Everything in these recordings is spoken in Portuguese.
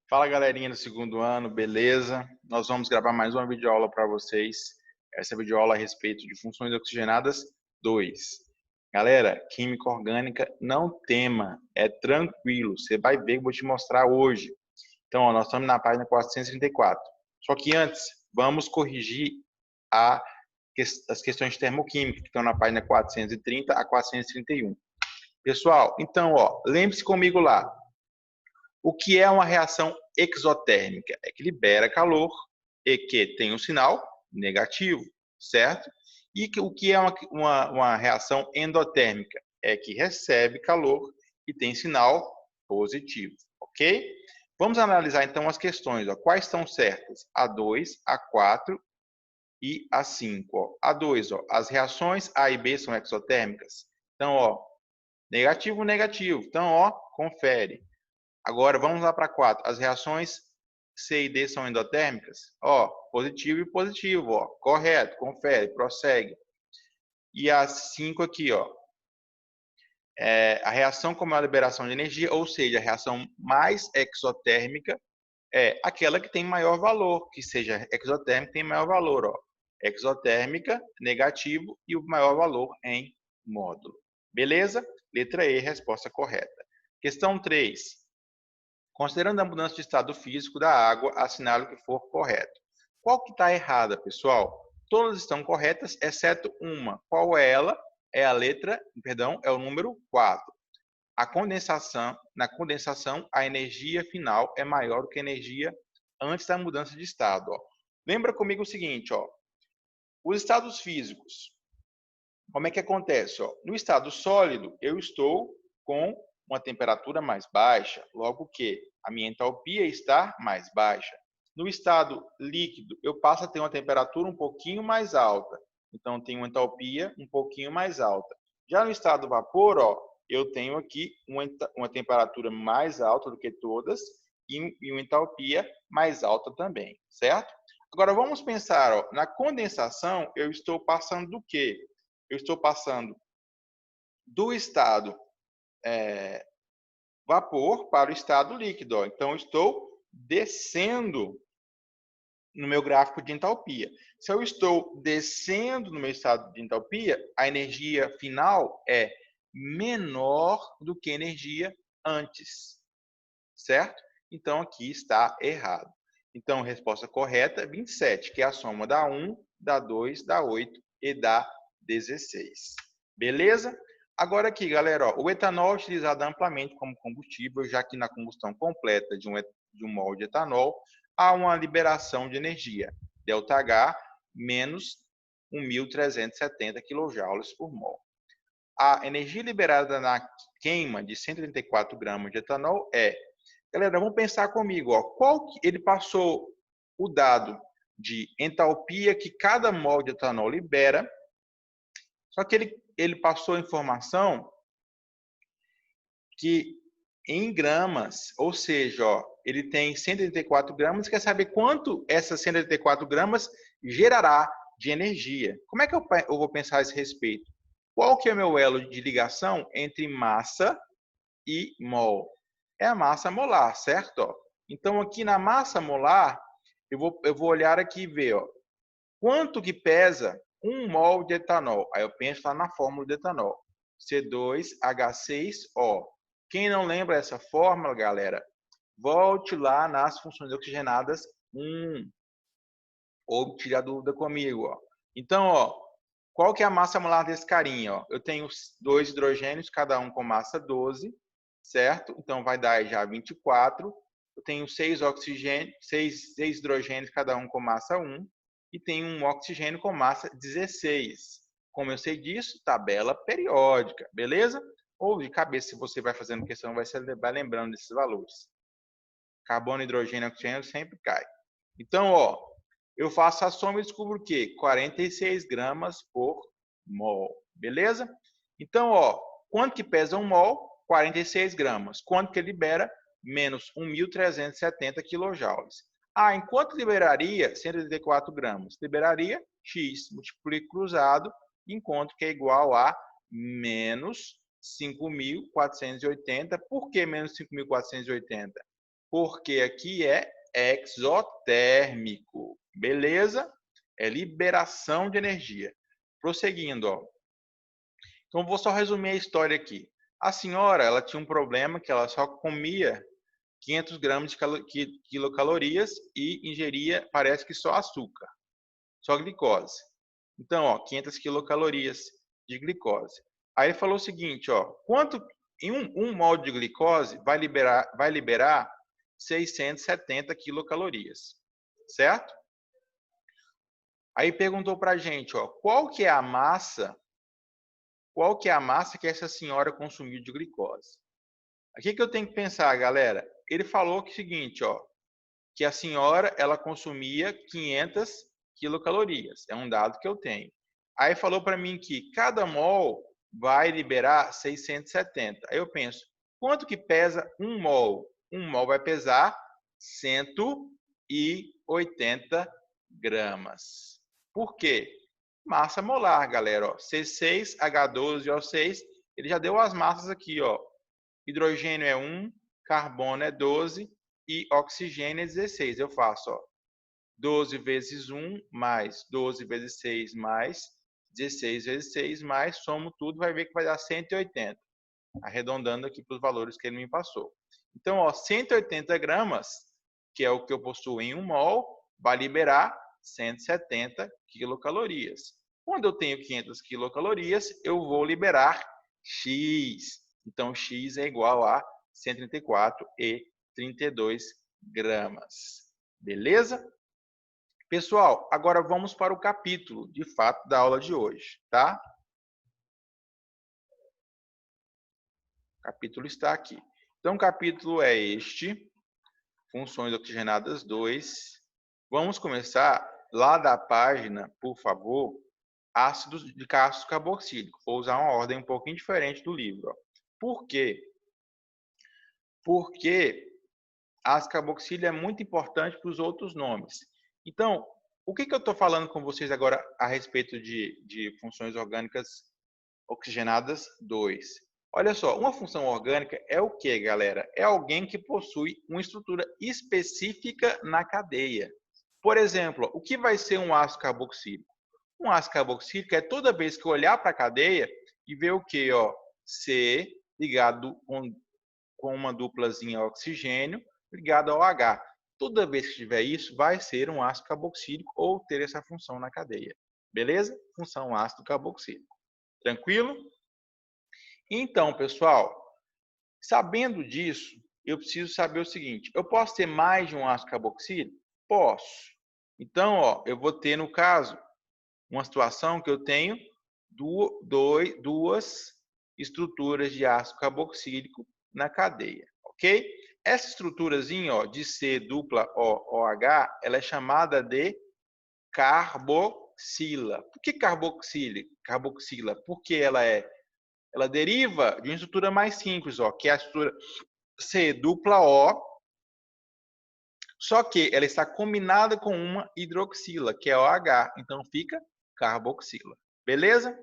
Fala galerinha do segundo ano, beleza? Nós vamos gravar mais uma videoaula para vocês. Essa videoaula é a respeito de funções oxigenadas 2. Galera, química orgânica, não tema, é tranquilo. Você vai ver que eu vou te mostrar hoje. Então, ó, nós estamos na página 434. Só que antes, vamos corrigir a, as questões de termoquímica, que estão na página 430 a 431. Pessoal, então, ó, lembre-se comigo lá. O que é uma reação exotérmica? É que libera calor e que tem um sinal negativo, certo? E o que é uma reação endotérmica? É que recebe calor e tem sinal positivo, ok? Vamos analisar então as questões. Ó. Quais estão certas? A2, A4 e A5. Ó. A2, ó, as reações A e B são exotérmicas. Então, ó, negativo, negativo. Então, ó, confere. Agora, vamos lá para 4. As reações C e D são endotérmicas? Ó, positivo e positivo, ó. Correto, confere, prossegue. E a 5 aqui, ó. A reação com maior liberação de energia, ou seja, a reação mais exotérmica é aquela que tem maior valor, que seja exotérmica tem maior valor, ó. Exotérmica, negativo e o maior valor em módulo. Beleza? Letra E, resposta correta. Questão 3. Considerando a mudança de estado físico da água, assinale o que for correto. Qual que está errada, pessoal? Todas estão corretas, exceto uma. Qual é ela? É a letra, perdão, é o número 4. Na condensação, a energia final é maior do que a energia antes da mudança de estado. Ó. Lembra comigo o seguinte, ó. Os estados físicos. Como é que acontece? Ó? No estado sólido, eu estou com uma temperatura mais baixa, logo que a minha entalpia está mais baixa. No estado líquido, eu passo a ter uma temperatura um pouquinho mais alta, então tenho uma entalpia um pouquinho mais alta. Já no estado vapor, ó, eu tenho aqui uma temperatura mais alta do que todas e uma entalpia mais alta também, certo? Agora vamos pensar, ó, na condensação, eu estou passando do quê? Eu estou passando do estado vapor para o estado líquido. Ó. Então, eu estou descendo no meu gráfico de entalpia. Se eu estou descendo no meu estado de entalpia, a energia final é menor do que a energia antes, certo? Então, aqui está errado. Então, a resposta correta é 27, que é a soma da 1, da 2, da 8 e da 16. Beleza? Agora aqui, galera, ó, o etanol é utilizado amplamente como combustível, já que na combustão completa de um mol de etanol há uma liberação de energia, ΔH menos 1.370 kJ por mol. A energia liberada na queima de 134 gramas de etanol é... Galera, vamos pensar comigo, ó, ele passou o dado de entalpia que cada mol de etanol libera, só que ele passou a informação que em gramas, ou seja, ó, ele tem 134 gramas, quer saber quanto essas 134 gramas gerará de energia. Como é que eu vou pensar a esse respeito? Qual que é o meu elo de ligação entre massa e mol? É a massa molar, certo? Ó, então, aqui na massa molar, eu vou olhar aqui e ver, ó, quanto que pesa 1 mol de etanol. Aí eu penso lá na fórmula de etanol. C2H6O. Quem não lembra essa fórmula, galera, volte lá nas funções oxigenadas 1. Ou tire a dúvida comigo. Ó. Então, ó, qual que é a massa molar desse carinha? Ó? Eu tenho 2 hidrogênios, cada um com massa 12, certo? Então, vai dar já 24. Eu tenho 6 hidrogênios, cada um com massa 1. E tenho um oxigênio com massa 16. Como eu sei disso? Tabela periódica, beleza? Ou de cabeça, se você vai fazendo questão, vai lembrando desses valores. Carbono, hidrogênio, oxigênio sempre cai. Então, ó, eu faço a soma e descubro o quê? 46 gramas por mol. Beleza? Então, ó, quanto que pesa um mol? 46 gramas. Quanto que libera? Menos 1.370 quilojoules. Ah, enquanto liberaria 134 gramas? Liberaria X, multiplique cruzado, encontro que é igual a menos 5.480. Por que menos 5.480? porque aqui é exotérmico. Beleza? É liberação de energia. Prosseguindo, ó. Então, vou só resumir a história aqui. A senhora, ela tinha um problema que ela só comia 500 gramas de quilocalorias e ingeria, parece que só açúcar, só glicose. Então, ó, 500 quilocalorias de glicose. Aí ele falou o seguinte, ó, quanto em um mol de glicose vai liberar 670 quilocalorias, certo? Aí perguntou pra gente, ó, qual que é a massa que essa senhora consumiu de glicose? O que eu tenho que pensar, galera? Ele falou que é o seguinte, ó, que a senhora ela consumia 500 quilocalorias. É um dado que eu tenho. Aí falou para mim que cada mol vai liberar 670. Aí eu penso, quanto que pesa um mol? Um mol vai pesar 180 gramas. Por quê? Massa molar, galera. Ó. C6H12O6, ele já deu as massas aqui, ó. Hidrogênio é 1, carbono é 12 e oxigênio é 16. Eu faço, ó, 12 vezes 1 mais 12 vezes 6 mais 16 vezes 6 mais, somo tudo, vai ver que vai dar 180. Arredondando aqui para os valores que ele me passou. Então, ó, 180 gramas, que é o que eu possuo em 1 mol, vai liberar 170 quilocalorias. Quando eu tenho 500 quilocalorias, eu vou liberar X. Então, X é igual a 134,32 gramas. Beleza? Pessoal, agora vamos para o capítulo, de fato, da aula de hoje, tá? O capítulo está aqui. Então, o capítulo é este, funções oxigenadas 2. Vamos começar lá da página, por favor, ácidos de ácido carboxílico. Vou usar uma ordem um pouquinho diferente do livro. Ó. Por quê? Porque ácido carboxílico é muito importante para os outros nomes. Então, o que eu estou falando com vocês agora a respeito de funções orgânicas oxigenadas 2? Olha só, uma função orgânica é o que, galera? É alguém que possui uma estrutura específica na cadeia. Por exemplo, o que vai ser um ácido carboxílico? Um ácido carboxílico é toda vez que eu olhar para a cadeia e ver o que? Ó, C ligado com uma duplazinha oxigênio ligado ao H. Toda vez que tiver isso, vai ser um ácido carboxílico ou ter essa função na cadeia. Beleza? Função ácido carboxílico. Tranquilo? Então, pessoal, sabendo disso, eu preciso saber o seguinte: eu posso ter mais de um ácido carboxílico? Posso. Então, ó, eu vou ter, no caso, uma situação que eu tenho duas estruturas de ácido carboxílico na cadeia, ok? Essa estruturazinha, ó, de C dupla OH, ela é chamada de carboxila. Por que carboxila? Porque ela deriva de uma estrutura mais simples, ó, que é a estrutura C dupla O, só que ela está combinada com uma hidroxila, que é OH, então fica carboxila. Beleza?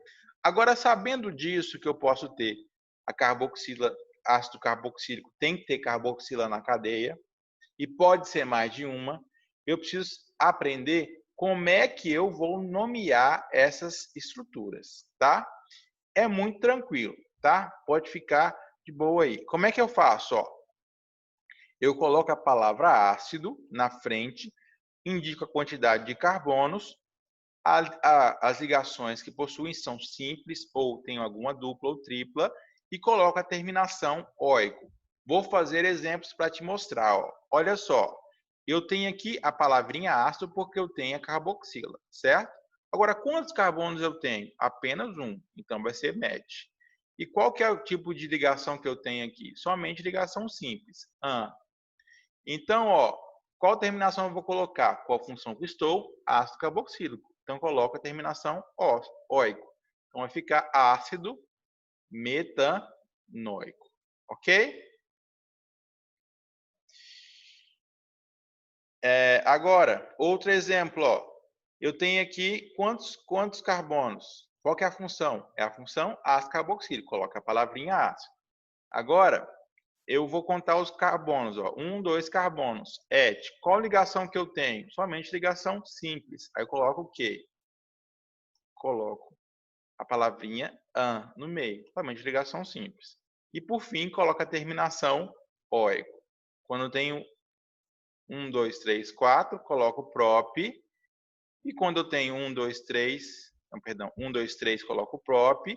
Agora, sabendo disso, que eu posso ter a carboxila, ácido carboxílico tem que ter carboxila na cadeia, e pode ser mais de uma, eu preciso aprender como é que eu vou nomear essas estruturas, tá? É muito tranquilo, tá? Pode ficar de boa aí. Como é que eu faço? Ó, eu coloco a palavra ácido na frente, indico a quantidade de carbonos, as ligações que possuem são simples ou têm alguma dupla ou tripla e coloco a terminação oico. Vou fazer exemplos para te mostrar. Ó. Olha só, eu tenho aqui a palavrinha ácido porque eu tenho a carboxila, certo? Agora, quantos carbonos eu tenho? Apenas um, então vai ser match. E qual que é o tipo de ligação que eu tenho aqui? Somente ligação simples. Então, ó, qual terminação eu vou colocar? Qual função que estou? Ácido carboxílico. Então, coloco a terminação óico. Então, vai ficar ácido metanoico. Ok? Agora, outro exemplo. Ó. Eu tenho aqui quantos carbonos? Qual que é a função? É a função ácido carboxílico. Coloca a palavrinha ácido. Agora, eu vou contar os carbonos, ó. 1, 2 carbonos. Et. Qual ligação que eu tenho? Somente ligação simples. Aí eu coloco o quê? Coloco a palavrinha an no meio. Somente ligação simples. E por fim, coloco a terminação oico. Quando eu tenho 1, 2, 3, 4, coloco prop. E quando eu tenho 1, 2, 3, não, perdão, 1, 2, 3, coloco prop.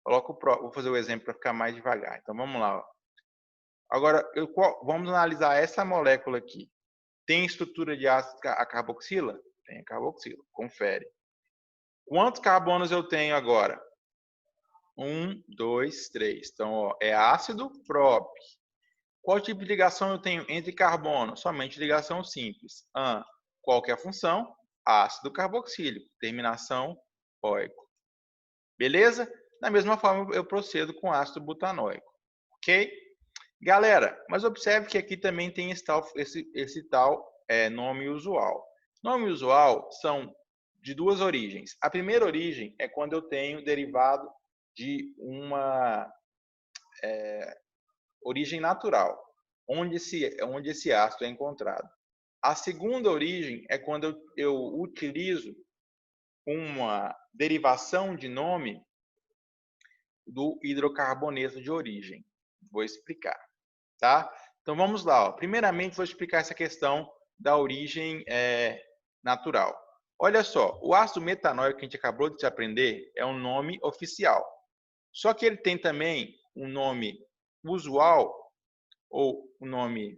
Coloco prop. Vou fazer o exemplo para ficar mais devagar. Então vamos lá, ó. Agora, vamos analisar essa molécula aqui. Tem estrutura de ácido a carboxila? Tem a carboxila. Confere. Quantos carbonos eu tenho agora? 1, 2, 3. Então, ó, é ácido prop. Qual tipo de ligação eu tenho entre carbono? Somente ligação simples. Qual que é a função? Ácido carboxílico. Terminação oico. Beleza? Da mesma forma, eu procedo com ácido butanóico. Ok? Galera, mas observe que aqui também tem esse tal nome usual. Nome usual são de duas origens. A primeira origem é quando eu tenho derivado de uma origem natural, onde esse ácido é encontrado. A segunda origem é quando eu utilizo uma derivação de nome do hidrocarboneto de origem. Vou explicar. Tá? Então vamos lá. Ó. Primeiramente, vou explicar essa questão da origem natural. Olha só, o ácido metanóico que a gente acabou de aprender é um nome oficial. Só que ele tem também um nome usual, ou um nome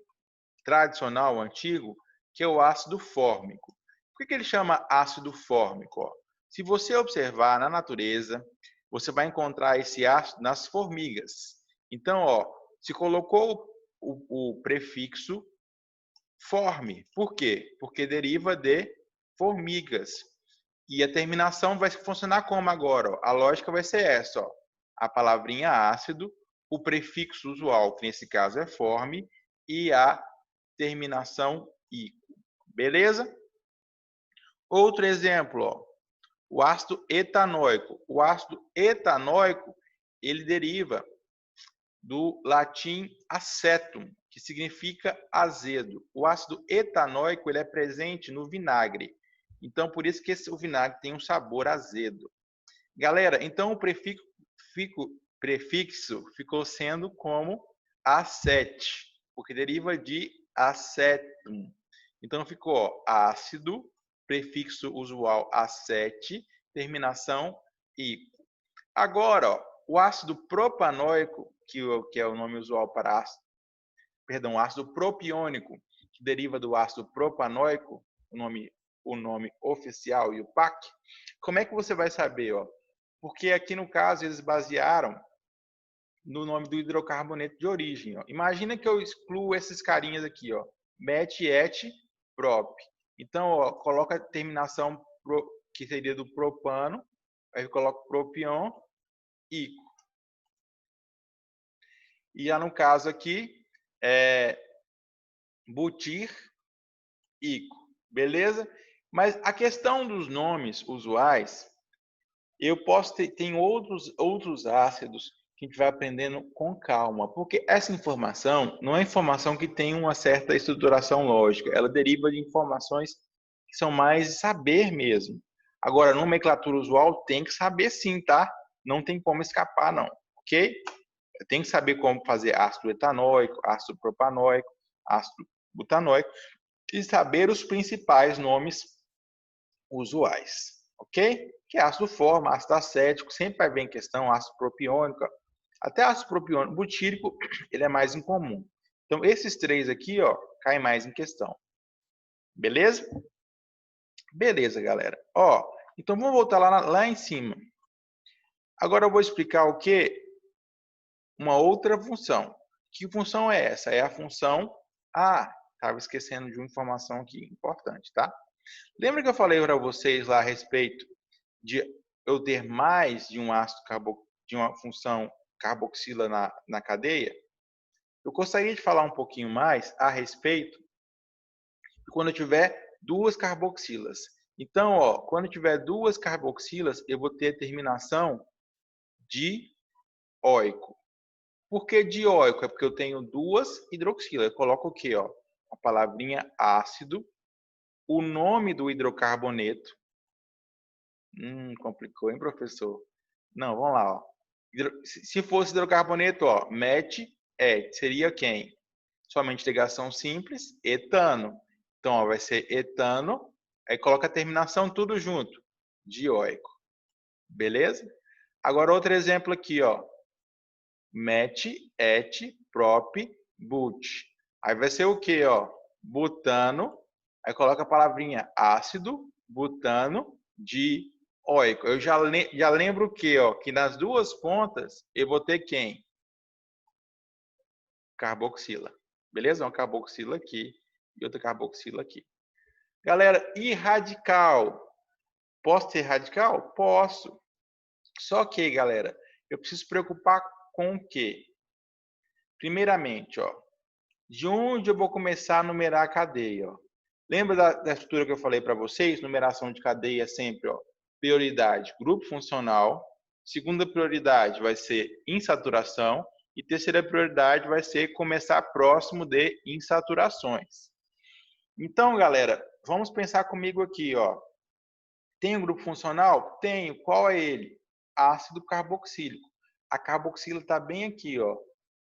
tradicional, antigo, que é o ácido fórmico. Por que ele chama ácido fórmico? Ó? Se você observar na natureza, você vai encontrar esse ácido nas formigas. Então, ó, se colocou o prefixo forme. Por quê? Porque deriva de formigas. E a terminação vai funcionar como agora? Ó? A lógica vai ser essa. Ó. A palavrinha ácido, o prefixo usual, que nesse caso é forme, e a terminação ico. Beleza? Outro exemplo, ó. O ácido etanóico. O ácido etanóico, ele deriva do latim acetum, que significa azedo. O ácido etanóico ele é presente no vinagre. Então, por isso que o vinagre tem um sabor azedo. Galera, então o prefixo ficou sendo como acete, porque deriva de acetum. Então, ficou ó, ácido, prefixo usual acete, terminação ico. Agora, ó, o ácido propanóico, que é o nome usual para ácido, perdão, ácido propiônico, que deriva do ácido propanóico, o nome oficial e o PAC. Como é que você vai saber? Ó? Porque aqui no caso eles basearam no nome do hidrocarboneto de origem. Ó. Imagina que eu excluo esses carinhas aqui, ó, met, et, prop. Então, ó, coloca a terminação que seria do propano, aí eu coloco propion, ico. E já no caso aqui, butir, ico. Beleza? Mas a questão dos nomes usuais, eu posso ter tem outros ácidos que a gente vai aprendendo com calma, porque essa informação não é informação que tem uma certa estruturação lógica, ela deriva de informações que são mais de saber mesmo. Agora, nomenclatura usual tem que saber sim, tá? Não tem como escapar, não, ok? Tem que saber como fazer ácido etanóico, ácido propanóico, ácido butanóico e saber os principais nomes usuais, ok? Que é ácido forma, ácido acético, sempre vai vir em questão, ácido propiônico, até ácido propiônico butírico, ele é mais incomum. Então, esses três aqui, ó, caem mais em questão. Beleza? Beleza, galera. Ó, então, vamos voltar lá em cima. Agora eu vou explicar o que? Uma outra função. Que função é essa? É a função... estava esquecendo de uma informação aqui importante, tá? Lembra que eu falei para vocês lá a respeito de eu ter mais de um ácido de uma função carboxila na cadeia? Eu gostaria de falar um pouquinho mais a respeito de quando eu tiver duas carboxilas. Então, ó, quando eu tiver duas carboxilas, eu vou ter a terminação de oico. Por que dioico? É porque eu tenho duas hidroxilas. Eu coloco o quê? Ó? A palavrinha ácido, o nome do hidrocarboneto. Complicou, hein, professor? Não, vamos lá. Ó. Se fosse hidrocarboneto, ó, met, seria quem? Somente ligação simples, etano. Então, ó, vai ser etano, aí coloca a terminação tudo junto, dioico. Beleza? Agora, outro exemplo aqui, ó. Met, et, prop, but. Aí vai ser o quê, ó? Butano, aí coloca a palavrinha ácido, butano, dioico. Eu já lembro o quê, ó? Que nas duas pontas eu vou ter quem? Carboxila. Beleza? Uma carboxila aqui e outra carboxila aqui. Galera, e radical? Posso ter radical? Posso. Só que, galera, eu preciso preocupar com o quê? Primeiramente, ó, de onde eu vou começar a numerar a cadeia? Ó? Lembra da estrutura que eu falei para vocês? Numeração de cadeia sempre, ó, prioridade, grupo funcional. Segunda prioridade vai ser insaturação. E terceira prioridade vai ser começar próximo de insaturações. Então, galera, vamos pensar comigo aqui, ó. Tem um grupo funcional? Tenho. Qual é ele? Ácido carboxílico. A carboxila está bem aqui, ó.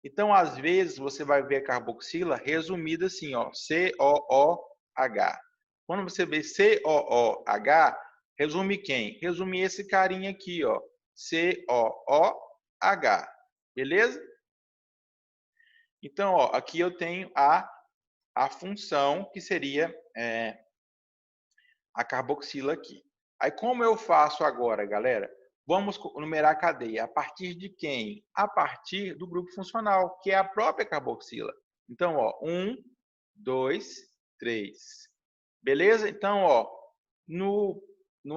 Então, às vezes, você vai ver a carboxila resumida assim, ó, COOH. Quando você vê COOH, resume quem? Resume esse carinha aqui, ó, COOH. Beleza? Então, ó, aqui eu tenho a função que seria a carboxila aqui. Aí, como eu faço agora, galera? Vamos numerar a cadeia. A partir de quem? A partir do grupo funcional, que é a própria carboxila. Então, ó, 1, 2, 3. Beleza? Então, ó, no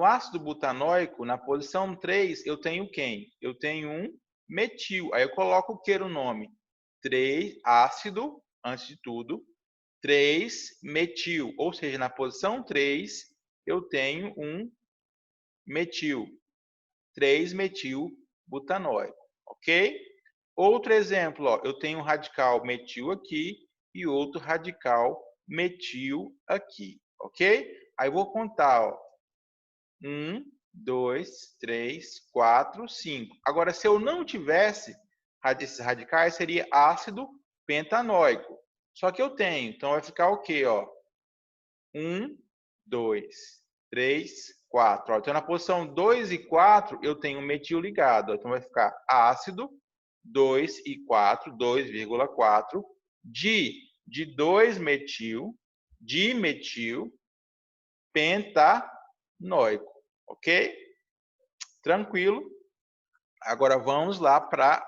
ácido butanóico, na posição 3, eu tenho quem? Eu tenho um metil. Aí eu coloco o que no nome? 3, ácido, antes de tudo, 3 metil. Ou seja, na posição 3, eu tenho um metil. 3-metil butanóico, ok? Outro exemplo, ó, eu tenho um radical metil aqui e outro radical metil aqui, ok? Aí eu vou contar, ó, 1, 2, 3, 4, 5. Agora, se eu não tivesse esses radicais, seria ácido pentanóico. Só que eu tenho, então vai ficar o quê, ó? 1, 2, 3, 4. Então, na posição 2 e 4, eu tenho metil ligado. Então, vai ficar ácido, 2 e 4, 2,4, de 2-metil, dimetil, pentanóico. Ok? Tranquilo? Agora, vamos lá para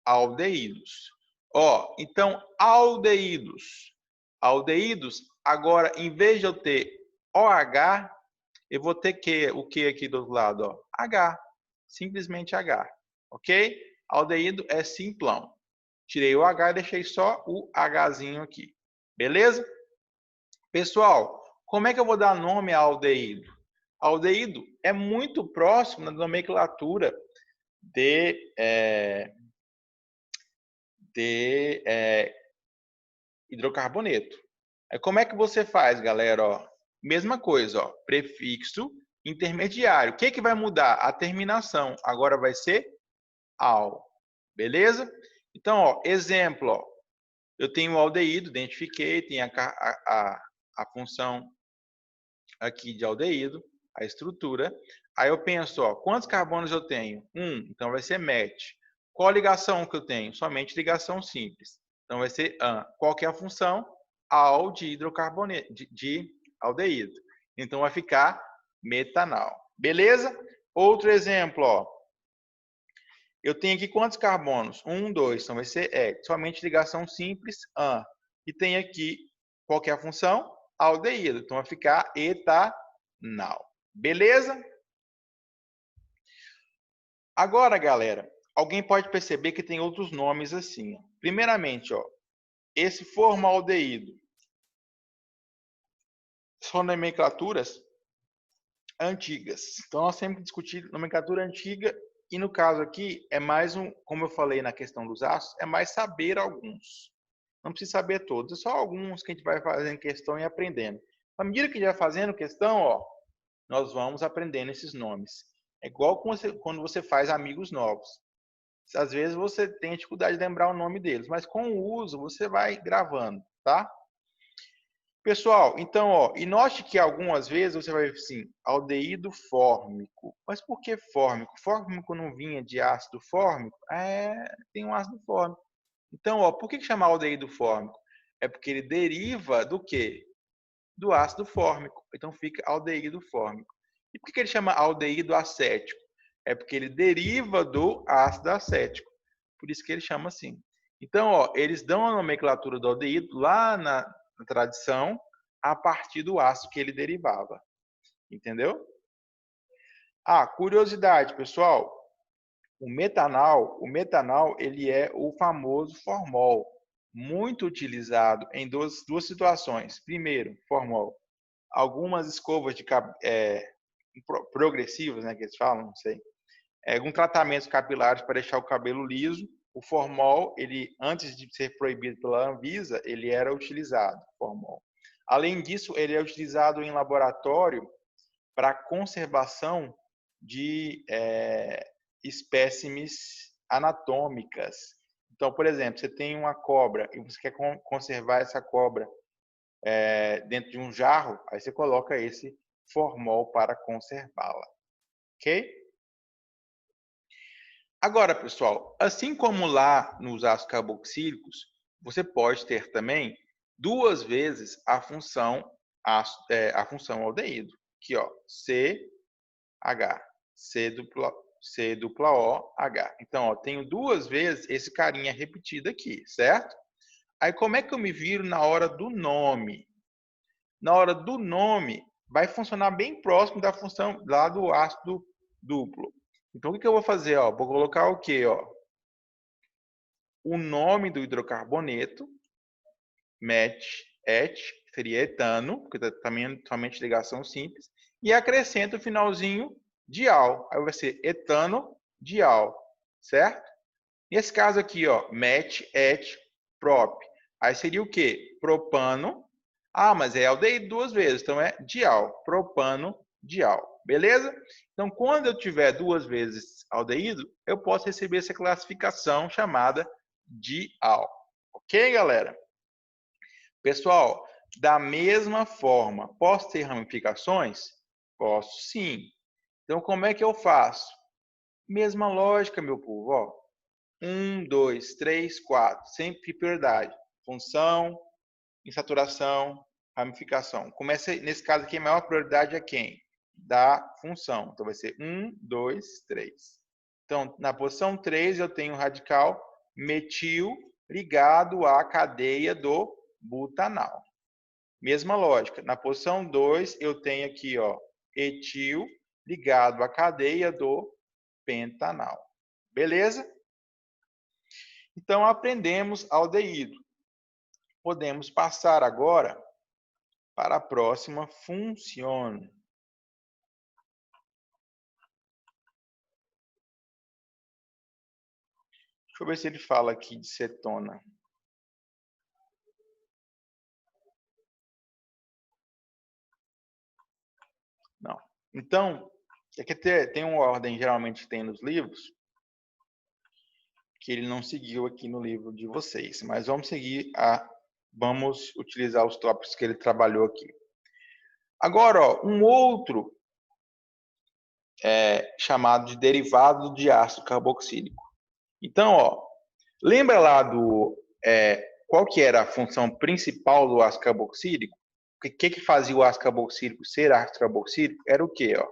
aldeídos. Ó, então, aldeídos. Aldeídos, agora, em vez de eu ter OH, eu vou ter o que aqui do outro lado? Ó? H. Simplesmente H. Ok? Aldeído é simplão. Tirei o H e deixei só o Hzinho aqui. Beleza? Pessoal, como é que eu vou dar nome a aldeído? Aldeído é muito próximo na nomenclatura de hidrocarboneto. Aí, como é que você faz, galera? Ó, mesma coisa, ó, prefixo intermediário. O que vai mudar? A terminação. Agora vai ser al. Beleza? Então, ó, exemplo, ó, eu tenho o aldeído, identifiquei, tem a função aqui de aldeído, a estrutura. Aí eu penso, ó, quantos carbonos eu tenho? 1, então vai ser met. Qual a ligação que eu tenho? Somente ligação simples. Então vai ser an. Qual que é a função? Al de hidrocarboneto, de aldeído. Então vai ficar metanal. Beleza? Outro exemplo, ó. Eu tenho aqui quantos carbonos? 1, 2. Então vai ser somente ligação simples, an. E tem aqui, qual que é a função? Aldeído. Então vai ficar etanal. Beleza? Agora, galera, alguém pode perceber que tem outros nomes assim. Ó. Primeiramente, ó, esse formaldeído são nomenclaturas antigas. Então, nós temos que discutir nomenclatura antiga E no caso aqui, é mais como eu falei na questão dos ácidos, é mais saber alguns. Não precisa saber todos, é só alguns que a gente vai fazendo questão e aprendendo. À medida que a gente vai fazendo questão, ó, nós vamos aprendendo esses nomes. É igual quando você faz amigos novos. Às vezes você tem dificuldade de lembrar o nome deles, mas com o uso você vai gravando, tá? Pessoal, então, ó, e note que algumas vezes você vai ver assim, aldeído fórmico. Mas por que fórmico? Fórmico não vinha de ácido fórmico? Tem um ácido fórmico. Então, ó, por que chama aldeído fórmico? É porque ele deriva do quê? Do ácido fórmico. Então fica aldeído fórmico. E por que ele chama aldeído acético? É porque ele deriva do ácido acético. Por isso que ele chama assim. Então, ó, eles dão a nomenclatura do aldeído lá na tradição a partir do ácido que ele derivava. Entendeu? Curiosidade, pessoal. O metanal, ele é o famoso formol, muito utilizado em duas situações. Primeiro, formol. Algumas escovas de progressivas, né, que eles falam, não sei. Alguns tratamentos capilares para deixar o cabelo liso. O formol, ele antes de ser proibido pela Anvisa, ele era utilizado, formol. Além disso, ele é utilizado em laboratório para conservação de espécimes anatômicas. Então, por exemplo, você tem uma cobra e você quer conservar essa cobra dentro de um jarro, aí você coloca esse formol para conservá-la. Ok? Agora, pessoal, assim como lá nos ácidos carboxílicos, você pode ter também duas vezes a função aldeído. Aqui, ó, CH, C dupla O, H. Então, ó, tenho duas vezes esse carinha repetido aqui, certo? Aí, como é que eu me viro na hora do nome? Na hora do nome, vai funcionar bem próximo da função lá do ácido duplo. Então, o que eu vou fazer? Ó? Vou colocar o quê? Ó? O nome do hidrocarboneto, et, seria etano, porque também somente ligação simples, e acrescento o finalzinho dial. Aí vai ser etano dial, certo? Nesse caso aqui, ó, et, prop. Aí seria o quê? Propano. Mas é aldeído duas vezes, então é dial, propano dial. Beleza? Então, quando eu tiver duas vezes aldeído, eu posso receber essa classificação chamada dial. Ok, galera? Pessoal, da mesma forma, posso ter ramificações? Posso sim. Então, como é que eu faço? Mesma lógica, meu povo. Ó. 1, 2, 3, 4. Sempre prioridade. Função, insaturação, ramificação. Começa, nesse caso aqui, a maior prioridade é quem? Da função. Então, vai ser 1, 2, 3. Então, na posição 3, eu tenho o radical metil ligado à cadeia do butanal. Mesma lógica. Na posição 2, eu tenho aqui, ó, etil ligado à cadeia do pentanal. Beleza? Então, aprendemos aldeído. Podemos passar agora para a próxima função. Deixa eu ver se ele fala aqui de cetona. Não. Então, aqui tem uma ordem, geralmente tem nos livros, que ele não seguiu aqui no livro de vocês. Mas vamos seguir vamos utilizar os tópicos que ele trabalhou aqui. Agora, ó, um outro chamado de derivado de ácido carboxílico. Então, ó, lembra lá qual que era a função principal do ácido carboxílico? O que fazia o ácido carboxílico ser ácido carboxílico? Era o quê? Ó?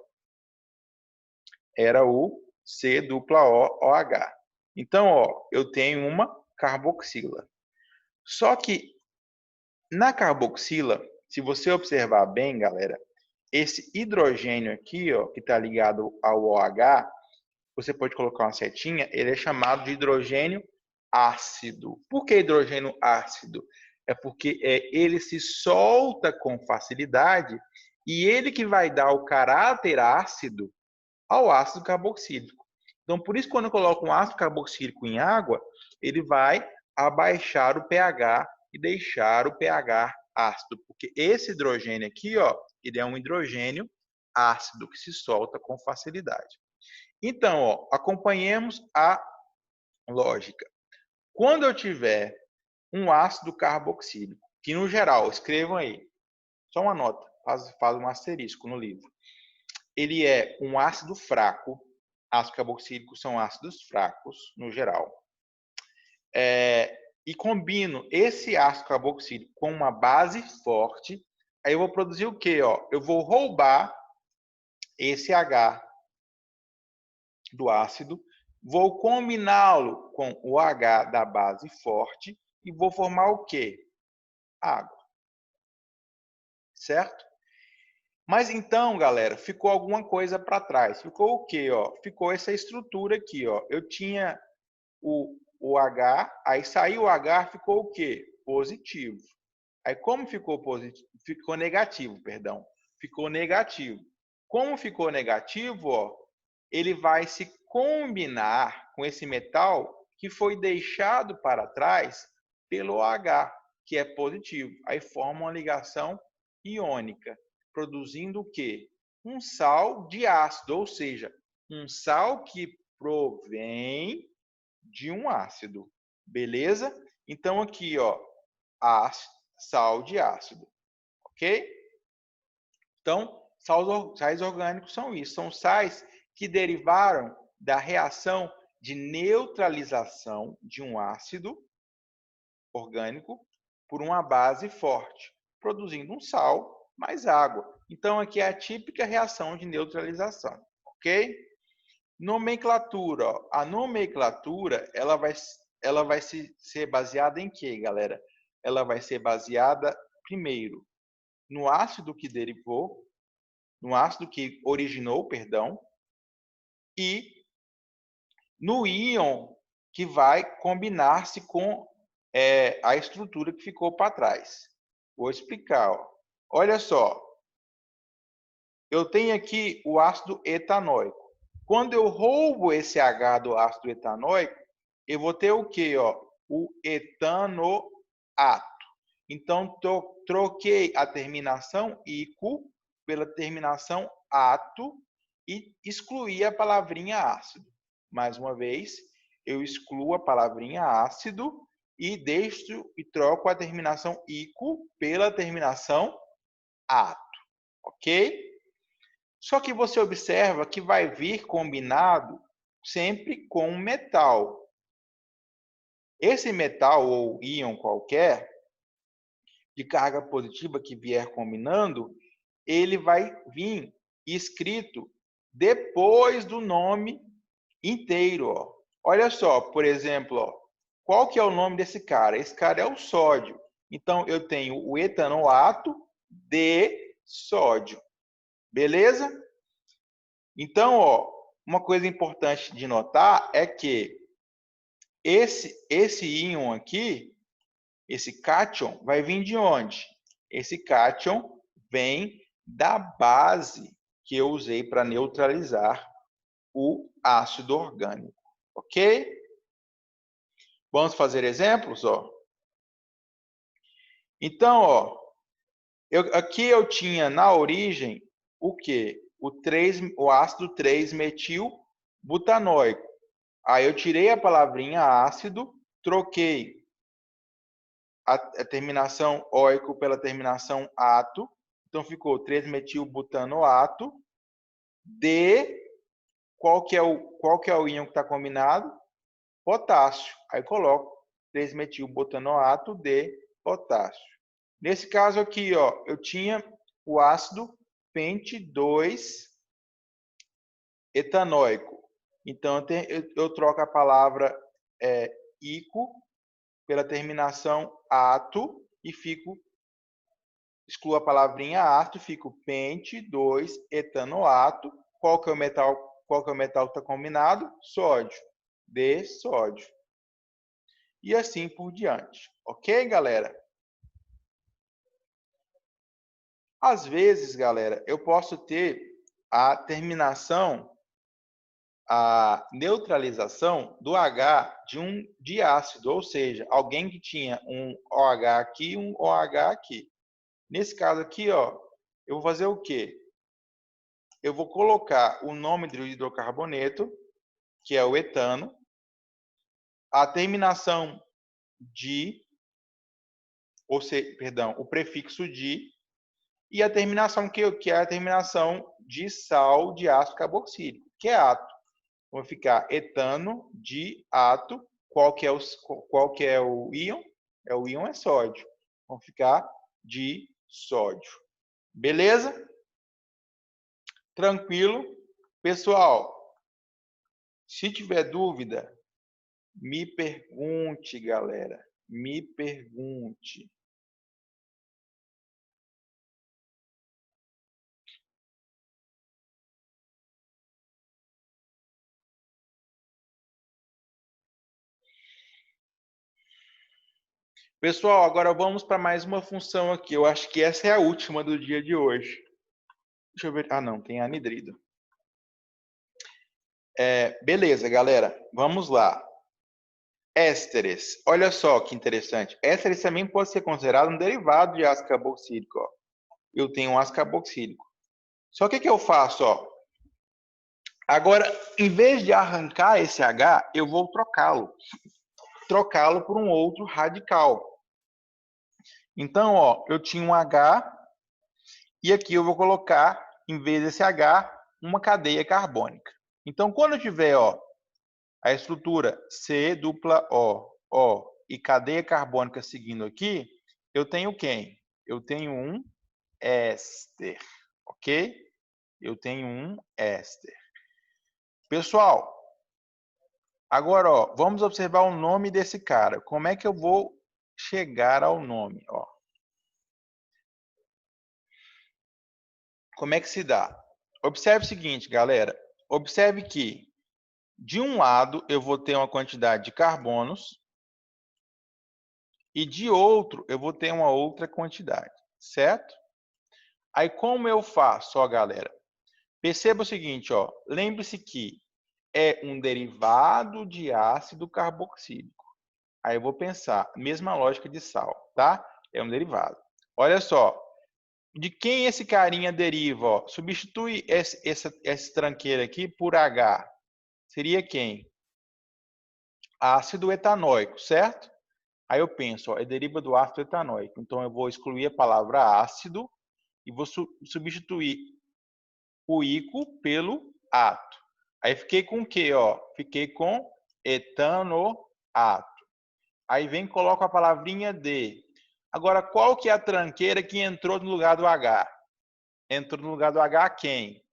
Era o C dupla O, OH. Então, ó, eu tenho uma carboxila. Só que na carboxila, se você observar bem, galera, esse hidrogênio aqui, ó, que está ligado ao OH, você pode colocar uma setinha, ele é chamado de hidrogênio ácido. Por que hidrogênio ácido? É porque ele se solta com facilidade e ele que vai dar o caráter ácido ao ácido carboxílico. Então, por isso, quando eu coloco um ácido carboxílico em água, ele vai abaixar o pH e deixar o pH ácido, porque esse hidrogênio aqui, ó, ele é um hidrogênio ácido que se solta com facilidade. Então, ó, acompanhemos a lógica. Quando eu tiver um ácido carboxílico, que no geral, escrevam aí, só uma nota, faz um asterisco no livro. Ele é um ácido fraco, ácidos carboxílicos são ácidos fracos, no geral. E combino esse ácido carboxílico com uma base forte, aí eu vou produzir o quê? Ó? Eu vou roubar esse H do ácido, vou combiná-lo com o H da base forte e vou formar o quê? Água. Certo? Mas então, galera, ficou alguma coisa para trás. Ficou o quê? Ó? Ficou essa estrutura aqui. Ó. Eu tinha o H, aí saiu o H, ficou o quê? Positivo. Aí como ficou positivo? Ficou negativo, perdão. Ficou negativo. Como ficou negativo, ó, ele vai se combinar com esse metal que foi deixado para trás pelo H, que é positivo. Aí forma uma ligação iônica, produzindo o quê? Um sal de ácido, ou seja, um sal que provém de um ácido. Beleza? Então aqui, ó, sal de ácido. Ok? Então, sais orgânicos são isso. São sais que derivaram da reação de neutralização de um ácido orgânico por uma base forte, produzindo um sal mais água. Então, aqui é a típica reação de neutralização. Ok? Nomenclatura. Ó. A nomenclatura ela vai ser baseada em quê, galera? Ela vai ser baseada, primeiro, no ácido que derivou, no ácido que originou, perdão, e no íon que vai combinar-se com a estrutura que ficou para trás. Vou explicar. Ó. Olha só, eu tenho aqui o ácido etanóico. Quando eu roubo esse H do ácido etanóico, eu vou ter o quê? Ó? O etanoato. Então, troquei a terminação ico pela terminação ato e excluí a palavrinha ácido. Mais uma vez, eu excluo a palavrinha ácido e deixo e troco a terminação ico pela terminação ato. Ok? Só que você observa que vai vir combinado sempre com um metal. Esse metal ou íon qualquer, de carga positiva que vier combinando, ele vai vir escrito depois do nome inteiro. Ó. Olha só, por exemplo, ó, qual que é o nome desse cara? Esse cara é o sódio. Então, eu tenho o etanoato de sódio. Beleza? Então, ó, uma coisa importante de notar é que esse íon aqui, esse cátion, vai vir de onde? Esse cátion vem da base que eu usei para neutralizar o ácido orgânico. Ok? Vamos fazer exemplos? Ó. Então, ó, aqui eu tinha na origem o quê? O ácido 3-metil-butanóico. Aí eu tirei a palavrinha ácido, troquei a terminação óico pela terminação ato. Então ficou 3-metil-butanoato de qual que é o íon que está combinado? Potássio. Aí coloco 3-metil-butanoato de potássio. Nesse caso aqui, ó, eu tinha o ácido pente 2 etanóico. Então eu troco a palavra ico pela terminação ato e excluo a palavrinha ato, fico pente 2 etanoato. Qual que é o metal que está combinado? Sódio. De sódio. E assim por diante. Ok, galera? Às vezes, galera, eu posso ter a terminação a neutralização do H de um diácido, ou seja, alguém que tinha um OH aqui e um OH aqui. Nesse caso aqui, ó, eu vou fazer o quê? Eu vou colocar o nome do hidrocarboneto, que é o etano, a terminação de, ou seja, perdão, o prefixo de, e a terminação que é a terminação de sal de ácido carboxílico, que é ato. Vai ficar etano de ato. Qual que é o íon? O íon é sódio. Vão ficar de sódio. Beleza? Tranquilo? Pessoal, se tiver dúvida, me pergunte, galera. Me pergunte. Pessoal, agora vamos para mais uma função aqui. Eu acho que essa é a última do dia de hoje. Deixa eu ver. Ah, não, tem anidrido. Beleza, galera. Vamos lá. Ésteres. Olha só que interessante. Ésteres também pode ser considerado um derivado de ácido carboxílico. Ó. Eu tenho um ácido carboxílico. Só que o que eu faço? Ó? Agora, em vez de arrancar esse H, eu vou trocá-lo. Trocá-lo por um outro radical. Então, ó, eu tinha um H e aqui eu vou colocar, em vez desse H, uma cadeia carbônica. Então, quando eu tiver ó, a estrutura C dupla O e cadeia carbônica seguindo aqui, eu tenho quem? Eu tenho um éster, ok? Eu tenho um éster. Pessoal, agora ó, vamos observar o nome desse cara. Como é que eu vou chegar ao nome? Ó? Como é que se dá? Observe o seguinte, galera. Observe que, de um lado, eu vou ter uma quantidade de carbonos e de outro, eu vou ter uma outra quantidade, certo? Aí, como eu faço, ó, galera? Perceba o seguinte, ó. Lembre-se que é um derivado de ácido carboxílico. Aí eu vou pensar, mesma lógica de sal, tá? É um derivado. Olha só, de quem esse carinha deriva? Ó? Substitui essa tranqueira aqui por H. Seria quem? Ácido etanóico, certo? Aí eu penso, ó, é deriva do ácido etanóico. Então eu vou excluir a palavra ácido e vou substituir o ico pelo ato. Aí fiquei com o quê? Ó? Fiquei com etanoato. Aí vem e coloco a palavrinha de. Agora, qual que é a tranqueira que entrou no lugar do H? Entrou no lugar do H quem?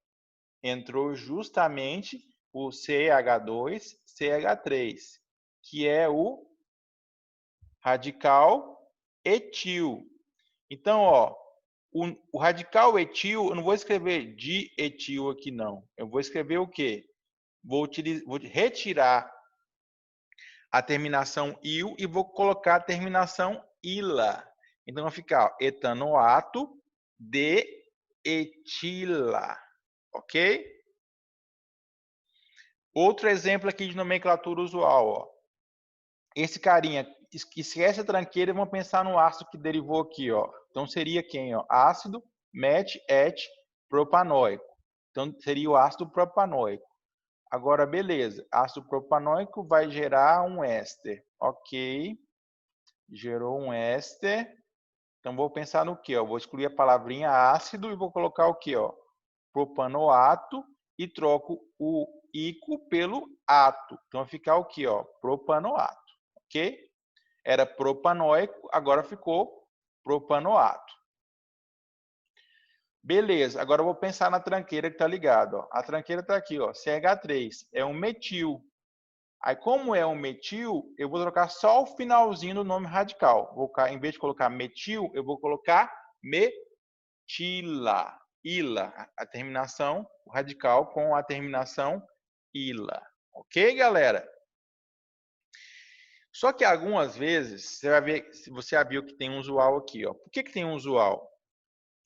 Entrou justamente o CH2, CH3, que é o radical etil. Então, ó, o radical etil, eu não vou escrever dietil aqui não. Eu vou escrever o quê? Vou retirar a terminação il e vou colocar a terminação ila. Então vai ficar ó, etanoato de etila, ok? Outro exemplo aqui de nomenclatura usual, ó. Esse carinha, esquece a tranqueira e vamos pensar no ácido que derivou aqui, ó. Então seria quem, ó? Ácido propanoico. Então seria o ácido propanoico. Agora, beleza. Ácido propanoico vai gerar um éster. Ok. Gerou um éster. Então, vou pensar no quê? Ó? Vou excluir a palavrinha ácido e vou colocar o quê? Ó? Propanoato e troco o ico pelo ato. Então, vai ficar o quê? Ó? Propanoato. Ok? Era propanoico, agora ficou propanoato. Beleza, agora eu vou pensar na tranqueira que está ligada. Ó. A tranqueira está aqui, ó, CH3, é um metil. Aí, como é um metil, eu vou trocar só o finalzinho do nome radical. Em vez de colocar metil, eu vou colocar metila. Ila, a terminação, o radical com a terminação ila. Ok, galera? Só que algumas vezes, você vai ver, você já viu que tem um usual aqui. Ó. Por que tem um usual?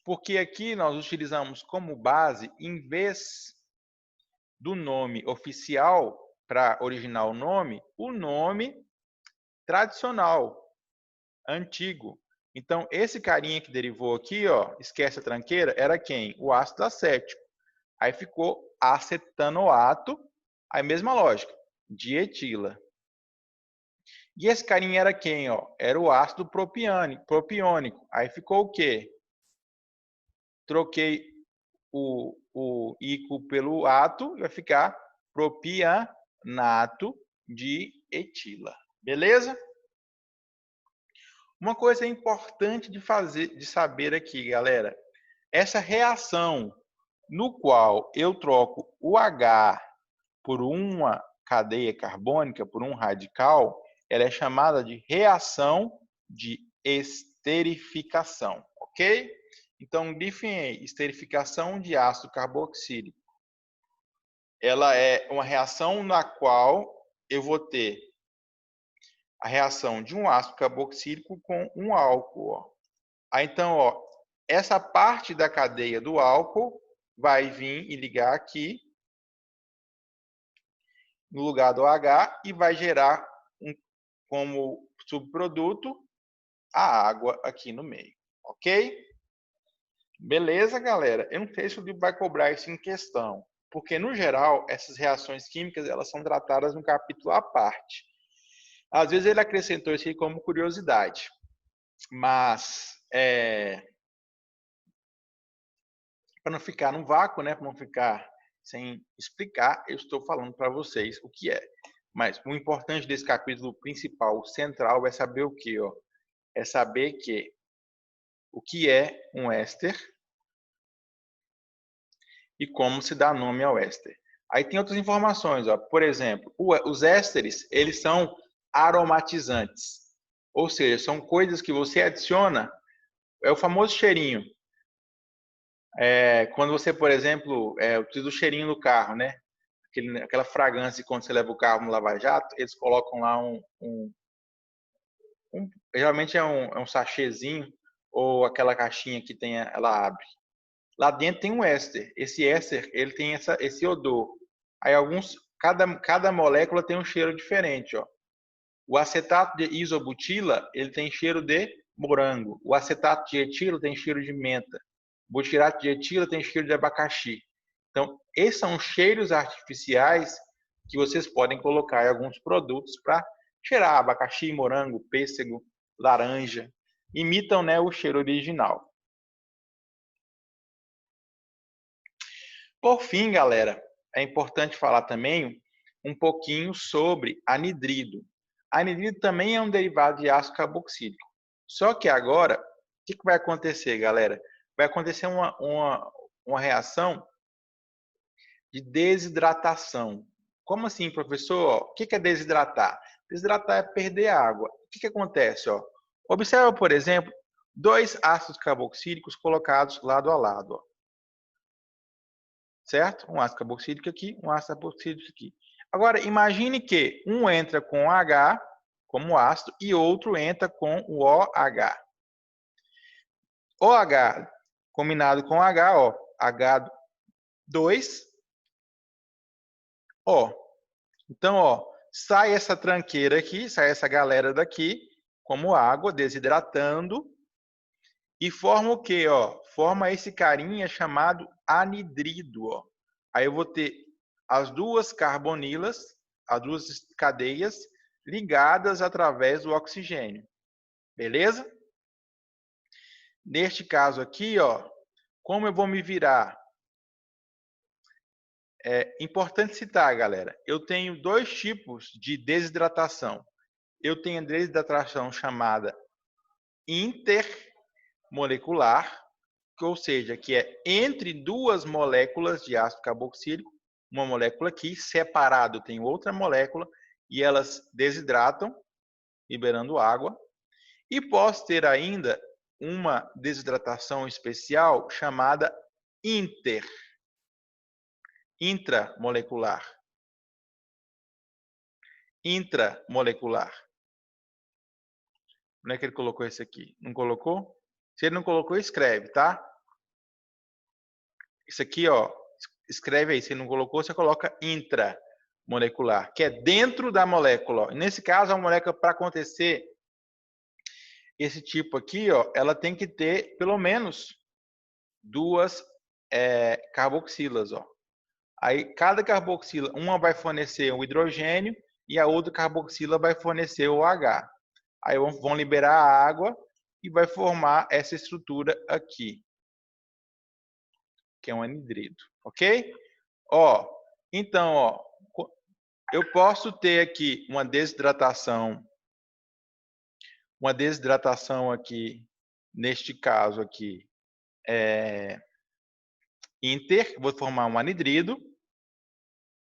Porque aqui nós utilizamos como base, em vez do nome oficial para original nome, o nome tradicional, antigo. Então, esse carinha que derivou aqui, ó, esquece a tranqueira, era quem? O ácido acético. Aí ficou acetanoato, aí mesma lógica, dietila. E esse carinha era quem, ó? Era o ácido propiônico. Aí ficou o quê? Troquei o ico pelo ato, vai ficar propianato de etila. Beleza? Uma coisa importante de saber aqui, galera, essa reação no qual eu troco o H por uma cadeia carbônica, por um radical, ela é chamada de reação de esterificação, ok? Então, grifem esterificação de ácido carboxílico. Ela é uma reação na qual eu vou ter a reação de um ácido carboxílico com um álcool. Ó. Aí, então, ó, essa parte da cadeia do álcool vai vir e ligar aqui no lugar do H e vai gerar como subproduto a água aqui no meio, ok? Beleza, galera? Eu não sei se o livro vai cobrar isso em questão, porque, no geral, essas reações químicas elas são tratadas no capítulo à parte. Às vezes ele acrescentou isso aí como curiosidade, mas para não ficar num vácuo, né, para não ficar sem explicar, eu estou falando para vocês o que é. Mas o importante desse capítulo principal, central, é saber o que, ó? É saber que o que é um éster e como se dá nome ao éster. Aí tem outras informações, ó. Por exemplo, os ésteres, eles são aromatizantes. Ou seja, são coisas que você adiciona, é o famoso cheirinho. Quando você, por exemplo, utiliza o cheirinho no carro, né? Aquela fragrância quando você leva o carro no lava-jato, eles colocam lá geralmente é um sachêzinho ou aquela caixinha que tem, ela abre. Lá dentro tem um éster. Esse éster, ele tem esse odor. Aí cada molécula tem um cheiro diferente, ó. O acetato de isobutila, ele tem cheiro de morango. O acetato de etilo tem cheiro de menta. O butirato de etila tem cheiro de abacaxi. Então, esses são cheiros artificiais que vocês podem colocar em alguns produtos para cheirar abacaxi, morango, pêssego, laranja. Imitam, né, o cheiro original. Por fim, galera, é importante falar também um pouquinho sobre anidrido. Anidrido também é um derivado de ácido carboxílico. Só que agora, o que vai acontecer, galera? Vai acontecer uma reação de desidratação. Como assim, professor? O que é desidratar? Desidratar é perder água. O que acontece? Ó? Observa, por exemplo, dois ácidos carboxílicos colocados lado a lado. Ó. Certo? Um ácido carboxílico aqui, um ácido carboxílico aqui. Agora, imagine que um entra com H como ácido e outro entra com o OH. OH combinado com H, ó, H2, ó. Então, ó, sai essa tranqueira aqui, sai essa galera daqui, como água, desidratando, e forma o quê, ó? Forma esse carinha chamado anidrido, ó. Aí eu vou ter as duas carbonilas, as duas cadeias, ligadas através do oxigênio. Beleza? Neste caso aqui, ó, como eu vou me virar? É importante citar, galera, eu tenho dois tipos de desidratação. Eu tenho a desidratação chamada intermolecular, ou seja, que é entre duas moléculas de ácido carboxílico, uma molécula aqui, separado tem outra molécula, e elas desidratam, liberando água. E posso ter ainda uma desidratação especial chamada intramolecular. Intramolecular. Onde é que ele colocou esse aqui? Não colocou? Se ele não colocou, escreve, tá? Isso aqui, ó, escreve aí. Se não colocou, você coloca intramolecular, que é dentro da molécula. Nesse caso, a molécula, para acontecer esse tipo aqui, ó, ela tem que ter pelo menos 2 carboxilas, ó. Aí cada carboxila, uma vai fornecer o hidrogênio e a outra carboxila vai fornecer o OH. Aí vão liberar a água e vai formar essa estrutura aqui, que é um anidrido, ok? Ó, então, ó, eu posso ter aqui uma desidratação aqui, neste caso aqui, vou formar um anidrido,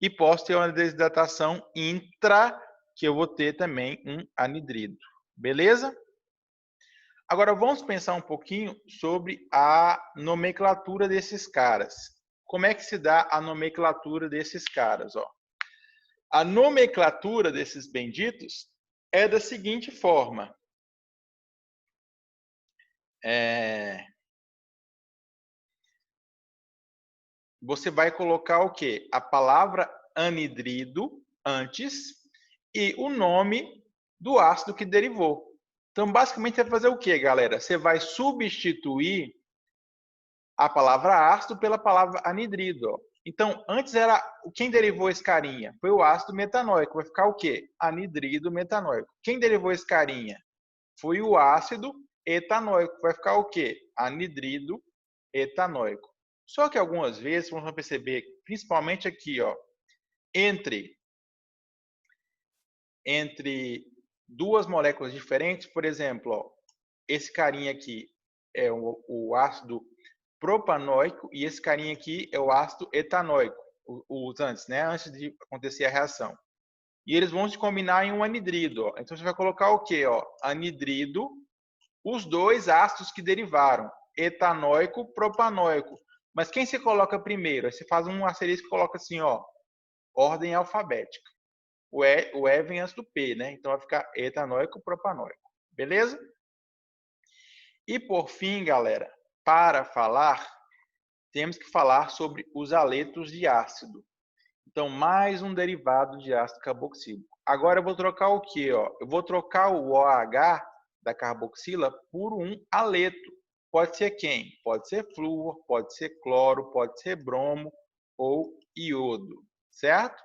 e posso ter uma desidratação intra, que eu vou ter também um anidrido. Beleza? Agora vamos pensar um pouquinho sobre a nomenclatura desses caras. Como é que se dá a nomenclatura desses caras? Ó? A nomenclatura desses benditos é da seguinte forma. Você vai colocar o quê? A palavra anidrido antes e o nome do ácido que derivou. Então, basicamente, você vai fazer o quê, galera? Você vai substituir a palavra ácido pela palavra anidrido. Ó. Então, antes era... Quem derivou esse carinha? Foi o ácido metanóico. Vai ficar o quê? Anidrido metanóico. Quem derivou esse carinha? Foi o ácido etanóico. Vai ficar o quê? Anidrido etanóico. Só que algumas vezes, vamos perceber, principalmente aqui, ó, entre duas moléculas diferentes, por exemplo, ó, esse carinha aqui é o ácido propanóico e esse carinha aqui é o ácido etanóico, os antes, né? Antes de acontecer a reação. E eles vão se combinar em um anidrido. Ó. Então você vai colocar o quê? Ó? Anidrido, os dois ácidos que derivaram, etanóico, propanóico. Mas quem se coloca primeiro? Aí você faz um asterisco e coloca assim, ó, ordem alfabética. O E vem antes do P, né? Então vai ficar etanóico, propanóico. Beleza? E por fim, galera, para falar, temos que falar sobre os aletos de ácido. Então, mais um derivado de ácido carboxílico. Agora eu vou trocar o quê? Ó? Eu vou trocar o OH da carboxila por um aleto. Pode ser quem? Pode ser flúor, pode ser cloro, pode ser bromo ou iodo, certo?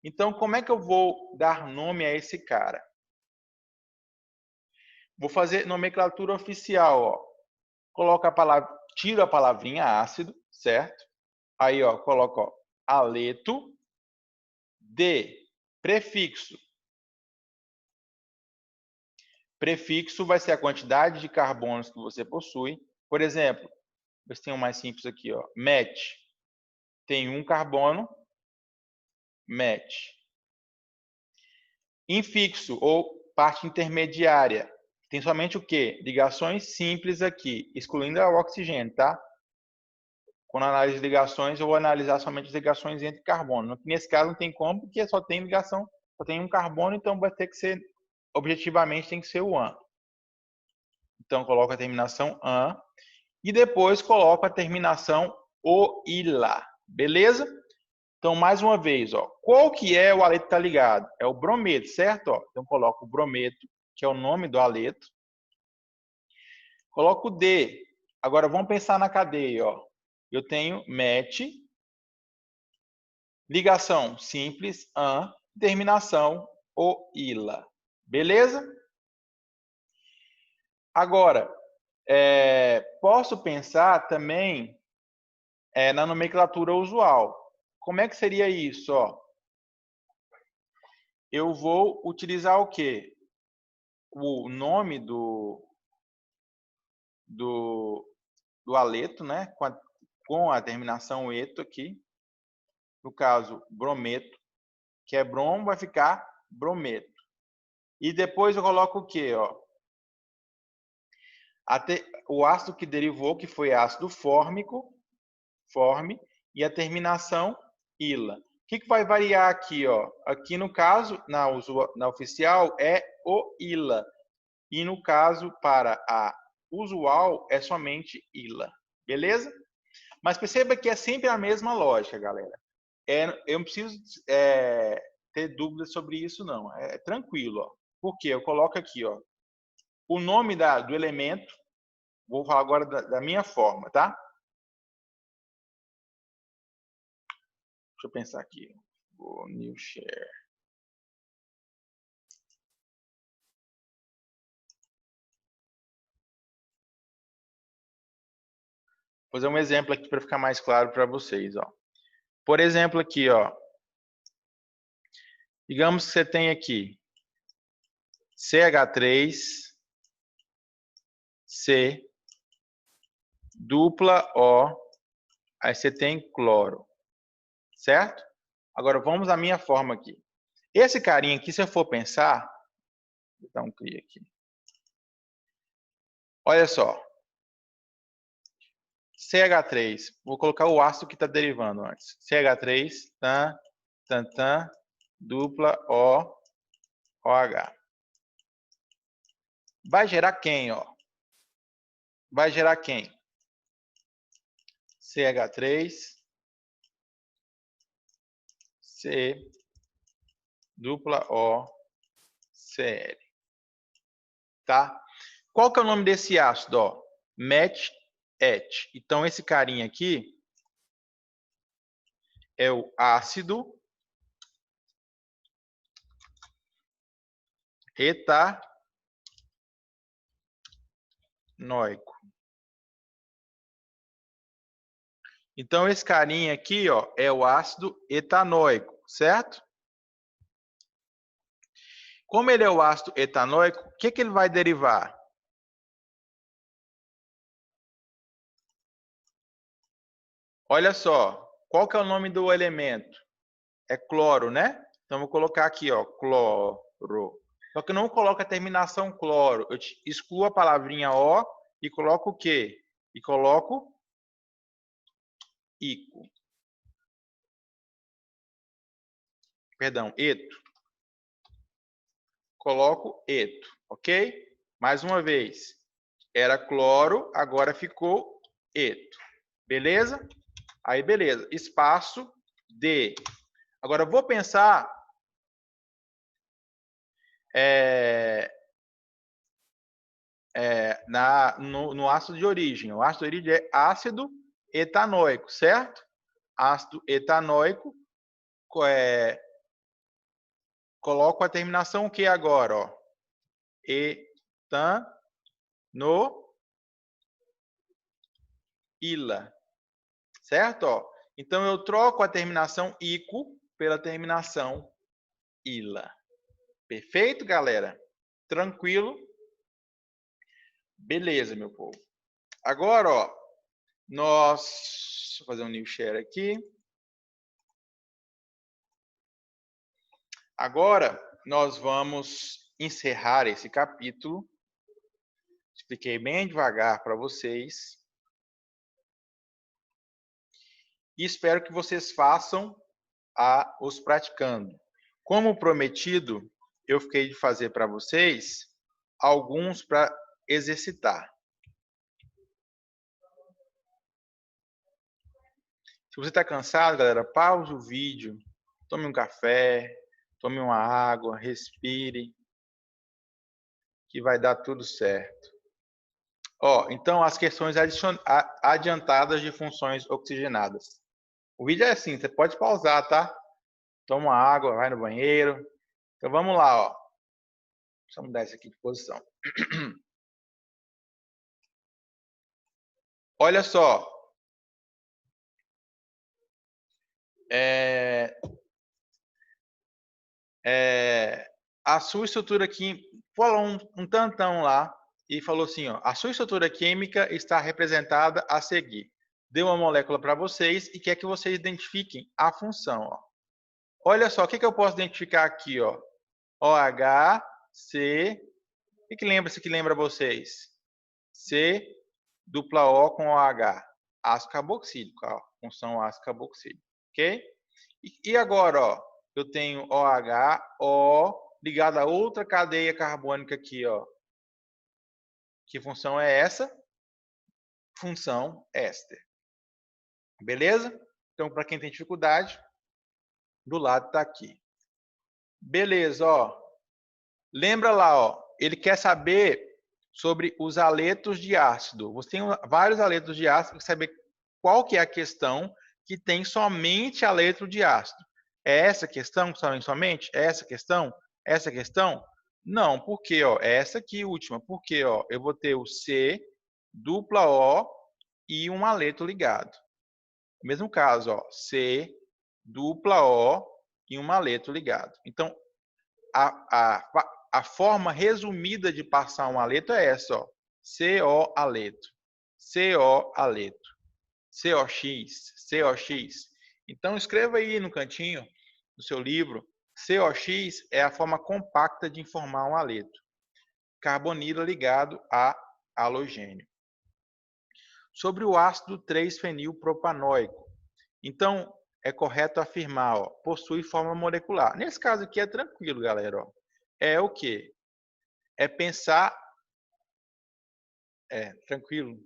Então, como é que eu vou dar nome a esse cara? Vou fazer nomenclatura oficial, ó. Coloco a palavra, tiro a palavrinha ácido, certo? Aí, ó, coloco, ó, aleto de prefixo. Prefixo vai ser a quantidade de carbonos que você possui. Por exemplo, você tem um mais simples aqui, ó, met. Tem um carbono, met. Infixo, ou parte intermediária. Tem somente o quê? Ligações simples aqui, excluindo o oxigênio, tá? Quando analiso ligações, eu vou analisar somente as ligações entre carbono. Nesse caso, não tem como, porque só tem ligação, só tem um carbono, então vai ter que ser, objetivamente, tem que ser o AN. Então, coloco a terminação AN e depois coloco a terminação OILA. Beleza? Então, mais uma vez, ó, qual que é o aleto que está ligado? É o brometo, certo? Ó, então, coloco o brometo, que é o nome do aleto. Coloco o D. Agora, vamos pensar na cadeia. Ó. Eu tenho MET, ligação simples, AN, terminação OILA. Beleza? Agora, posso pensar também na nomenclatura usual. Como é que seria isso? Ó? Eu vou utilizar o quê? O nome do aleto, né? Com a terminação eto aqui. No caso, brometo, que é bromo, vai ficar brometo. E depois eu coloco o quê? Ó? O ácido que derivou, que foi ácido fórmico, e a terminação ila. O que vai variar aqui? Ó? Aqui no caso, na oficial, é o ila. E no caso, para a usual, é somente ila. Beleza? Mas perceba que é sempre a mesma lógica, galera. Eu não preciso ter dúvidas sobre isso, não. É tranquilo, ó. Por quê? Eu coloco aqui, ó, o nome do elemento. Vou falar agora da minha forma, tá? Deixa eu pensar aqui. Vou new share. Vou fazer um exemplo aqui para ficar mais claro para vocês, ó. Por exemplo, aqui, ó. Digamos que você tem aqui CH3, C, dupla O, aí você tem cloro, certo? Agora vamos à minha forma aqui. Esse carinha aqui, se eu for pensar, vou dar um clique aqui. Olha só. CH3, vou colocar o ácido que está derivando antes. CH3, tan, dupla O, OH. Vai gerar quem, ó? Vai gerar quem? CH3, C, dupla O, Cl. Tá? Qual que é o nome desse ácido, ó? MET, ET. Então, esse carinha aqui é o ácido etanoico. Então, esse carinha aqui, ó, é o ácido etanoico, certo? Como ele é o ácido etanoico, o que ele vai derivar? Olha só, qual que é o nome do elemento? É cloro, né? Então, vou colocar aqui, ó, cloro. Só que eu não coloco a terminação cloro. Eu excluo a palavrinha O e coloco o quê? E coloco ico. Perdão, eto. Coloco eto, ok? Mais uma vez. Era cloro, agora ficou eto. Beleza? Aí, beleza. Espaço D. Agora, eu vou pensar no ácido de origem. O ácido de origem é ácido etanoico, certo? Ácido etanoico. Coloco a terminação o que agora? Ó? Etanoila. Certo? Ó? Então, eu troco a terminação ico pela terminação ila. Perfeito, galera? Tranquilo? Beleza, meu povo. Agora, ó, vou fazer um new share aqui. Agora, nós vamos encerrar esse capítulo. Expliquei bem devagar para vocês. E espero que vocês façam os praticando. Como prometido, eu fiquei de fazer para vocês alguns para exercitar. Se você está cansado, galera, pause o vídeo, tome um café, tome uma água, respire, que vai dar tudo certo. Ó, então, as questões adiantadas de funções oxigenadas. O vídeo é assim, você pode pausar, tá? Toma uma água, vai no banheiro. Então, vamos lá, ó. Deixa eu mudar isso aqui de posição. Olha só. A sua estrutura química, falou um tantão lá e falou assim, ó, a sua estrutura química está representada a seguir. Deu uma molécula para vocês e quer que vocês identifiquem a função. Ó. Olha só, o que eu posso identificar aqui? Ó? OH, C, o que lembra-se que lembra vocês? C, dupla O com OH, ácido carboxílico, ó, função ácido carboxílico, ok? E agora, ó, eu tenho OH, O, ligado a outra cadeia carbônica aqui, ó. Que função é essa? Função éster. Beleza? Então, para quem tem dificuldade, do lado está aqui. Beleza, ó. Lembra lá, ó. Ele quer saber sobre os aletos de ácido. Você tem vários aletos de ácido, quer saber qual que é a questão que tem somente aleto de ácido. É essa questão somente? É essa questão? Essa questão? Não, por quê? Ó? É essa aqui, última. Por quê? Ó? Eu vou ter o C, dupla O e um aleto ligado. Mesmo caso, ó, C, dupla O e um aleto ligado. Então, a forma resumida de passar um aleto é essa, ó. CO aleto, CO aleto, COX, COX. Então, escreva aí no cantinho do seu livro, COX é a forma compacta de informar um aleto. Carbonila ligado a halogênio. Sobre o ácido 3-fenilpropanoico. Então, é correto afirmar, ó, possui forma molecular. Nesse caso aqui é tranquilo, galera. Ó. É o quê? É pensar... tranquilo.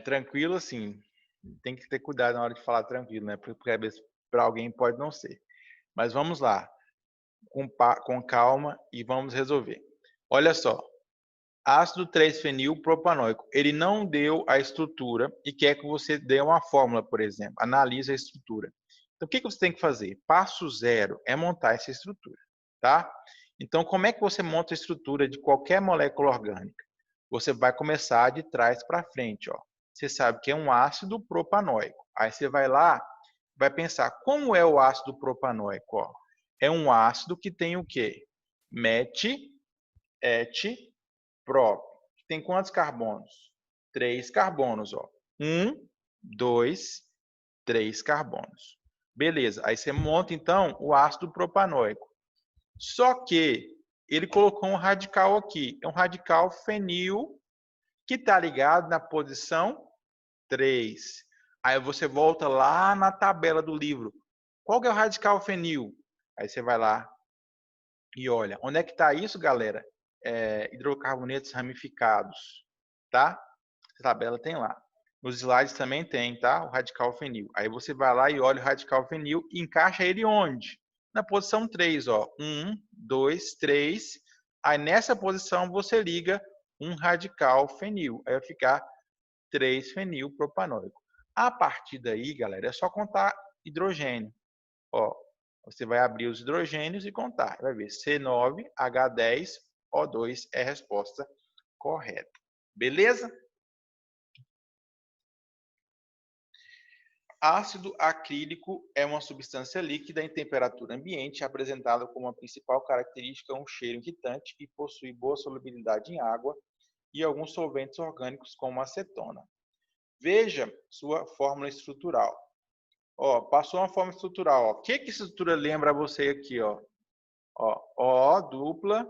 Tranquilo, assim. Tem que ter cuidado na hora de falar tranquilo, né? Porque para alguém pode não ser. Mas vamos lá. Com calma e vamos resolver. Olha só. Ácido 3-fenilpropanoico. Ele não deu a estrutura e quer que você dê uma fórmula, por exemplo. Analise a estrutura. Então, o que você tem que fazer? Passo 0 é montar essa estrutura, tá? Então, como é que você monta a estrutura de qualquer molécula orgânica? Você vai começar de trás para frente, ó. Você sabe que é um ácido propanoico. Aí você vai lá, vai pensar, como é o ácido propanoico? Ó? É um ácido que tem o quê? Met, et, prop. Tem quantos carbonos? 3 carbonos, ó. 1, 2, 3 carbonos. Beleza. Aí você monta, então, o ácido propanoico. Só que ele colocou um radical aqui. É um radical fenil que está ligado na posição 3. Aí você volta lá na tabela do livro. Qual que é o radical fenil? Aí você vai lá e olha. Onde é que está isso, galera? Hidrocarbonetos ramificados, tá? A tabela tem lá. Nos slides também tem, tá? O radical fenil. Aí você vai lá e olha o radical fenil e encaixa ele onde? Na posição 3, ó. 1, 2, 3. Aí nessa posição você liga um radical fenil. Aí vai ficar 3-fenilpropanoico. A partir daí, galera, é só contar hidrogênio. Ó, você vai abrir os hidrogênios e contar. Vai ver C9, H10, O2 é a resposta correta. Beleza? Ácido acrílico é uma substância líquida em temperatura ambiente, apresentada como a principal característica um cheiro irritante e possui boa solubilidade em água e alguns solventes orgânicos como acetona. Veja sua fórmula estrutural. Ó, passou uma fórmula estrutural. O que essa estrutura lembra a você aqui? Ó, O dupla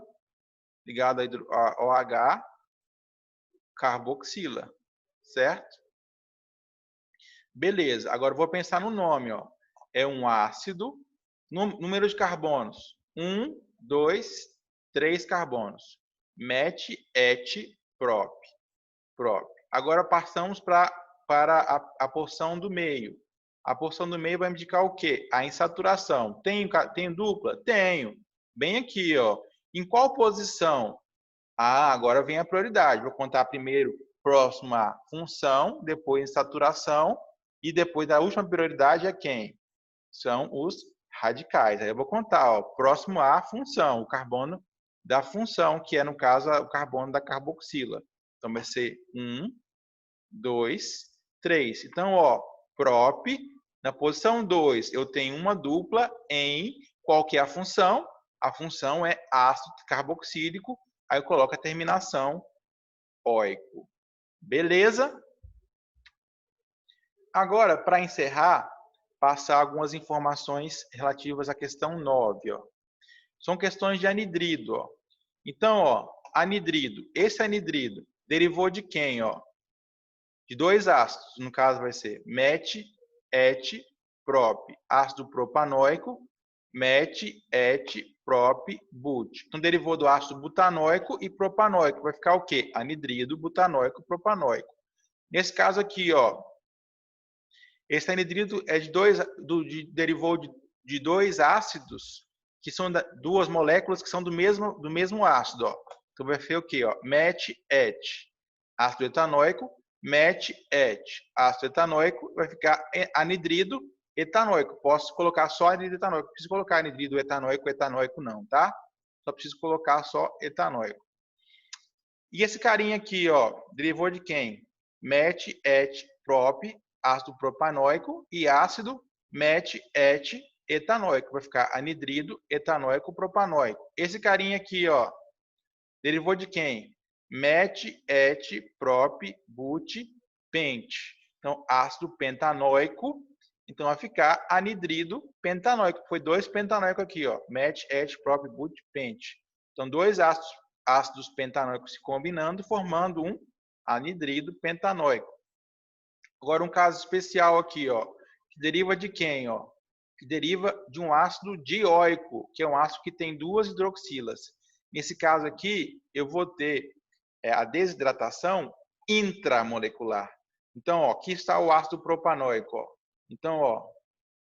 ligado a OH, carboxila, certo? Beleza, agora eu vou pensar no nome. Ó. É um ácido, número de carbonos, 1, 2, 3 carbonos. Met, et, prop. Agora passamos para a porção do meio. A porção do meio vai me indicar o quê? A insaturação. Tenho dupla? Tenho. Bem aqui, ó. Em qual posição? Ah, agora vem a prioridade. Vou contar primeiro próximo à função, depois insaturação e depois a última prioridade é quem? São os radicais. Aí eu vou contar, ó, próximo à função, o carbono da função, que é, no caso, o carbono da carboxila. Então, vai ser 1, 2, 3. Então, ó, prop, na posição 2, eu tenho uma dupla em qual que é a função? A função é ácido carboxílico, aí eu coloco a terminação oico. Beleza? Agora, para encerrar, passar algumas informações relativas à questão 9. Ó. São questões de anidrido. Ó. Então, ó, anidrido. Esse anidrido derivou de quem? Ó? De dois ácidos. No caso, vai ser met, et, prop. Ácido propanoico. met, et, prop, but. Então, derivou do ácido butanoico e propanoico. Vai ficar o quê? Anidrido, butanoico, propanoico. Nesse caso aqui, ó, esse anidrido é derivou de dois ácidos, que são duas moléculas que são do mesmo ácido. Ó. Então, vai ser o quê? Ó? Met, et, ácido etanoico, met, et, ácido etanoico, vai ficar anidrido, etanoico. Posso colocar só anidrido etanoico. Não preciso colocar anidrido etanoico, etanoico não, tá? Só preciso colocar só etanoico. E esse carinha aqui, ó, derivou de quem? Met, et, prop, ácido propanoico e ácido met, et, etanoico. Vai ficar anidrido, etanoico, propanoico. Esse carinha aqui, ó, derivou de quem? Met, et, prop, but, pent. Então, ácido pentanoico. Então, vai ficar anidrido pentanoico. Foi dois pentanoicos aqui, ó. Met, et, prop, but, pent. Então, dois ácidos pentanoicos se combinando, formando um anidrido pentanoico. Agora, um caso especial aqui, ó, que deriva de quem? Ó? Que deriva de um ácido dioico, que é um ácido que tem duas hidroxilas. Nesse caso aqui, eu vou ter a desidratação intramolecular. Então, ó, aqui está o ácido propanoico. Ó. Então, ó,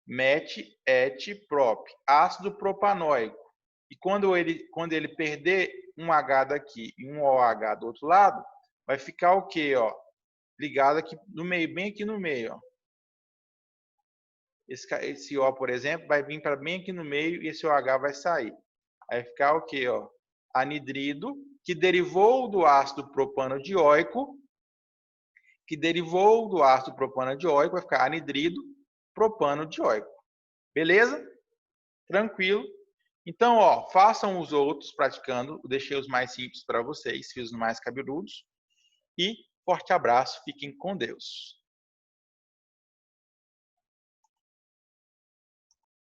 met, et, prop, ácido propanoico. E quando ele perder um H daqui e um OH do outro lado, vai ficar o quê? Ó? Ligado aqui no meio, bem aqui no meio. Ó. Esse O, por exemplo, vai vir para bem aqui no meio e esse OH vai sair. Aí vai ficar o quê? Ó? Anidrido, que derivou do ácido propanodioico, vai ficar anidrido propanodioico. Beleza? Tranquilo. Então, ó, façam os outros praticando. Eu deixei os mais simples para vocês, fiz os mais cabeludos. E forte abraço, fiquem com Deus.